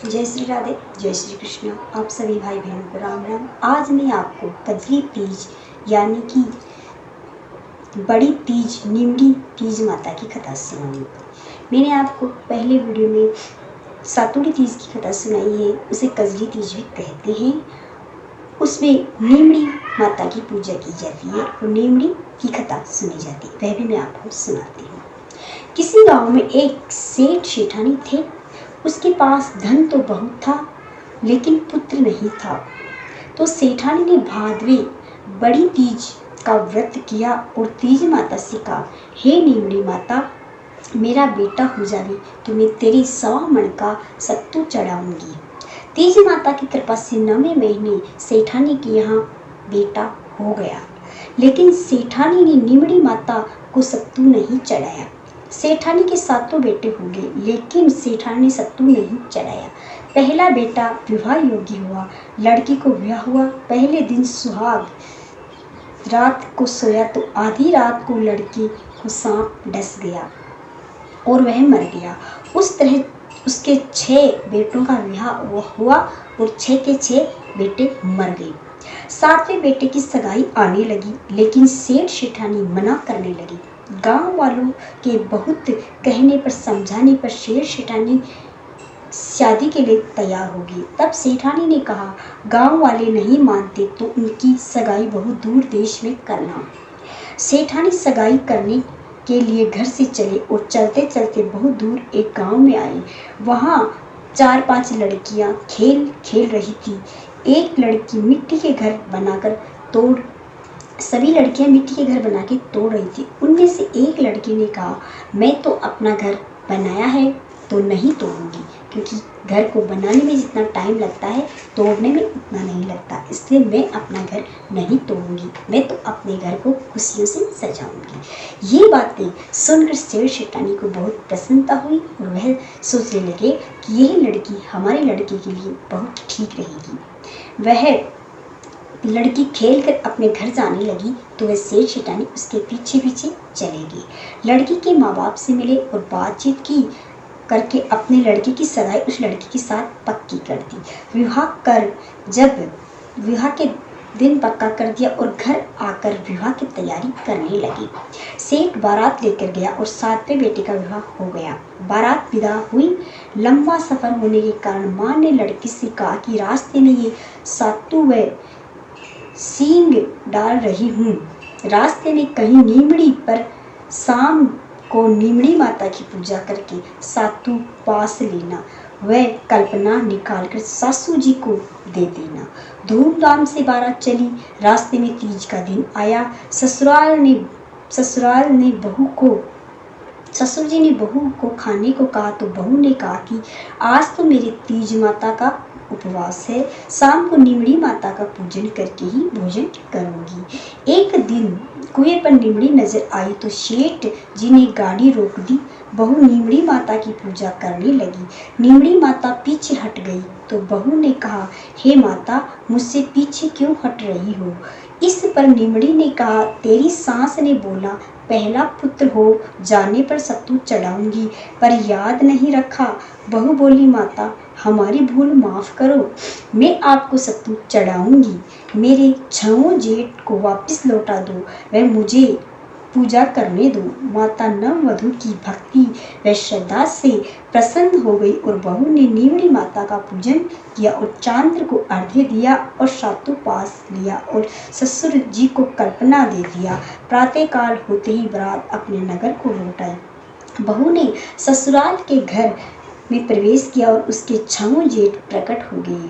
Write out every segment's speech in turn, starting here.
जय श्री राधे, जय श्री कृष्ण। आप सभी भाई बहनों को राम राम। आज मैं आपको कजली तीज यानी कि बड़ी तीज निमड़ी तीज माता की कथा सुनाऊंगी। मैंने आपको पहले वीडियो में सातुड़ी तीज की कथा सुनाई है, उसे कजली तीज भी कहते हैं। उसमें निमड़ी माता की पूजा की जाती है और निमड़ी की कथा सुनी जाती है, वह भी मैं आपको सुनाती हूँ। किसी गांव में एक सेठ शेठानी थे। उसके पास धन तो बहुत था, लेकिन पुत्र नहीं था। तो सेठानी ने भादवे बड़ी तीज का व्रत किया और तीज माता से कहा, हे निमड़ी माता, मेरा बेटा हो जावे तो मैं तेरी 1.25 मन का सत्तू चढ़ाऊंगी। तीज माता की कृपा से 9वें महीने सेठानी के यहाँ बेटा हो गया, लेकिन सेठानी ने निमड़ी माता को सत्तू नहीं चढ़ाया। सेठानी के 7 बेटे हो गए, लेकिन सेठानी ने सत्तू नहीं चढ़ाया। पहला बेटा विवाह योग्य हुआ, लड़की को ब्याह हुआ। पहले दिन सुहाग रात को सोया तो आधी रात को लड़की को सांप डस गया और वह मर गया। उस तरह उसके 6 बेटों का विवाह हुआ और 6 के 6 बेटे मर गए। 7वें बेटे की सगाई आने लगी, लेकिन सेठ शेठानी मना करने लगी। गांव वालों के बहुत कहने पर समझाने पर सेठ शेठानी शादी के लिए तैयार होगी। तब सेठानी ने कहा, गांव वाले नहीं मानते तो उनकी सगाई बहुत दूर देश में करना। सेठानी सगाई करने के लिए घर से चले और चलते चलते बहुत दूर एक गांव में आए। वहां 4-5 लड़कियां खेल खेल रही थी। एक लड़की मिट्टी के घर बनाकर सभी लड़कियां मिट्टी के घर बना के तोड़ रही थी। उनमें से एक लड़की ने कहा, मैं तो अपना घर बनाया है तो नहीं तोड़ूंगी, क्योंकि घर को बनाने में जितना टाइम लगता है तोड़ने में उतना नहीं लगता, इसलिए मैं अपना घर नहीं तोड़ूंगी, मैं तो अपने घर को खुशियों से सजाऊंगी। ये बातें सुनकर सेठ शेठानी को बहुत प्रसन्नता हुई और वह सोचने लगे कि यह लड़की हमारे लड़के के लिए बहुत ठीक रहेगी। वह लड़की खेल कर अपने घर जाने लगी तो वह सेठ शेठानी उसके पीछे पीछे चले गए। लड़की के माँ बाप से मिले और बातचीत की करके अपने लड़के की सगाई उस लड़की के साथ पक्की कर दी। जब विवाह के दिन पक्का कर दिया और घर आकर विवाह की तैयारी करने लगी। सेठ बारात लेकर गया और 7वें बेटे का विवाह हो गया। बारात विदा हुई। लंबा सफर होने के कारण माँ ने लड़की से कहा कि रास्ते में ये सत्तू व सींग डाल रही हूँ, रास्ते में कहीं नीमड़ी पर शाम को निमड़ी माता की पूजा करके सत्तू पास लेना, वह कल्पना निकालकर सासू जी को दे देना। धूमधाम से बारात चली। रास्ते में तीज का दिन आया। ससुर जी ने बहू को खाने को कहा तो बहू ने कहा कि आज तो मेरे तीज माता का उपवास है, शाम को निमड़ी माता का पूजन करके ही भोजन करूंगी। एक दिन कुएं पर निमड़ी नजर आई तो सेठ जी ने गाड़ी रोक दी। बहू निमड़ी माता की पूजा करने लगी। निमड़ी माता पीछे हट गई तो बहू ने कहा, हे माता, मुझसे पीछे क्यों हट रही हो? इस पर निमड़ी ने कहा, तेरी सास ने बोला पहला पुत्र हो जाने पर सत्तू चढ़ाऊंगी, पर याद नहीं रखा। बहू बोली, माता हमारी भूल माफ करो, मैं आपको सत्तू चढ़ाऊंगी। मेरे 6 जेठ को वापस लौटा दो, वह मुझे पूजा करने दो। माता नववधू की भक्ति व श्रद्धा से प्रसन्न हो गई और बहू ने निमड़ी माता का पूजन किया और चांद्र को अर्घ्य दिया और सत्तू पास लिया और ससुर जी को कल्पना दे दिया। प्रातःकाल होते ही बारात अपने नगर को लौट आई। बहू ने ससुराल के घर में प्रवेश किया और उसके 6 जेठ प्रकट हो गए।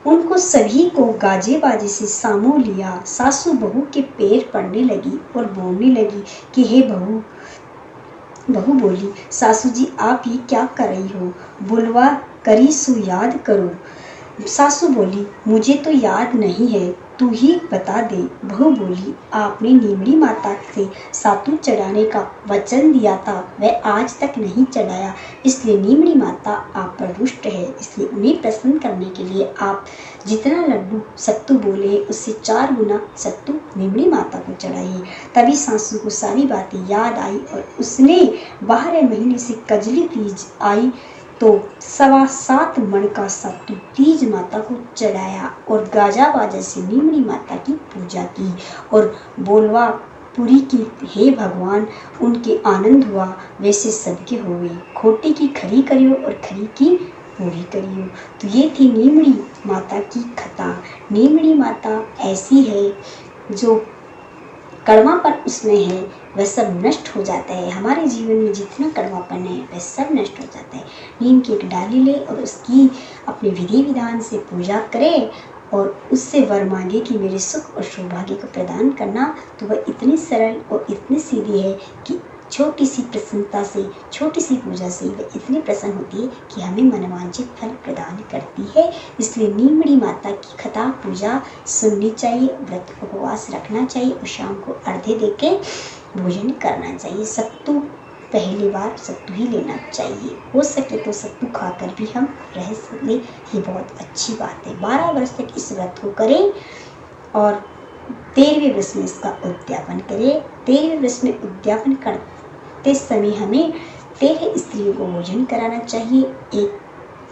उनको सभी को गाजे बाजे से सामो लिया। सासू बहू के पैर पड़ने लगी और बोलने लगी कि हे बहू बोली, सासू जी आप ये क्या कर रही हो? बुलवा करी सो याद करो। सासू बोली, मुझे तो याद नहीं है, तू ही बता दे। बहू बोली, आपने निमड़ी माता से सत्तू चढ़ाने का वचन दिया था, वह आज तक नहीं चढ़ाया, इसलिए निमड़ी माता आप पर रुष्ट है। इसलिए उन्हें प्रसन्न करने के लिए आप जितना लड्डू सत्तू बोले उससे 4 गुना सत्तू निमड़ी माता को चढ़ाइए। तभी सासू को सारी बातें याद आई और उसने 12 महीने से कजली तीज आई तो 7.25 मन का सत्तू तीज माता को चढ़ाया और गाजा बाजा से नीमड़ी माता की पूजा की और बोलवा पूरी की, हे भगवान उनके आनंद हुआ वैसे सबके हुए, खोटी की खरी करियो और खरी की पूरी करियो। तो ये थी नीमड़ी माता की कथा। नीमड़ी माता ऐसी है जो कड़वापन उसमें है वह सब नष्ट हो जाता है। हमारे जीवन में जितना कड़वापन है वह सब नष्ट हो जाता है। नीम की एक डाली ले और उसकी अपने विधि विधान से पूजा करे और उससे वर मांगे कि मेरे सुख और सौभाग्य को प्रदान करना, तो वह इतनी सरल और इतनी सीधी है कि छोटी सी प्रसन्नता से, छोटी सी पूजा से वह इतनी प्रसन्न होती है कि हमें मनवांछित फल प्रदान करती है। इसलिए नीमड़ी माता की कथा पूजा सुननी चाहिए, व्रत उपवास रखना चाहिए और शाम को अर्घ्य देके भोजन करना चाहिए। सत्तू पहली बार सत्तू ही लेना चाहिए, हो सके तो सत्तू खाकर भी हम रह लें, ये बहुत अच्छी बात है। 12 वर्ष तक इस व्रत को करें और 13वें वर्ष में इसका उद्यापन करें। 13वें वर्ष में उद्यापन करते समय हमें 13 स्त्रियों को भोजन कराना चाहिए। एक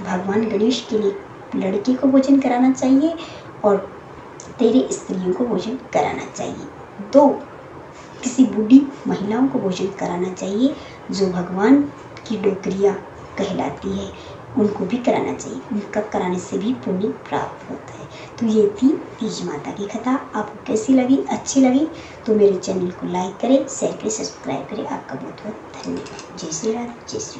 भगवान गणेश के लिए लड़की को भोजन कराना चाहिए और 13 स्त्रियों को भोजन कराना चाहिए। 2 किसी बूढ़ी महिलाओं को भोजन कराना चाहिए जो भगवान की डोकरियाँ कहलाती है, उनको भी कराना चाहिए। उनका कराने से भी पुण्य प्राप्त होता है। तो ये थी तीज माता की कथा। आपको कैसी लगी? अच्छी लगी तो मेरे चैनल को लाइक करें, शेयर करें, सब्सक्राइब करें। आपका बहुत बहुत धन्यवाद। जय श्री राम, जय श्री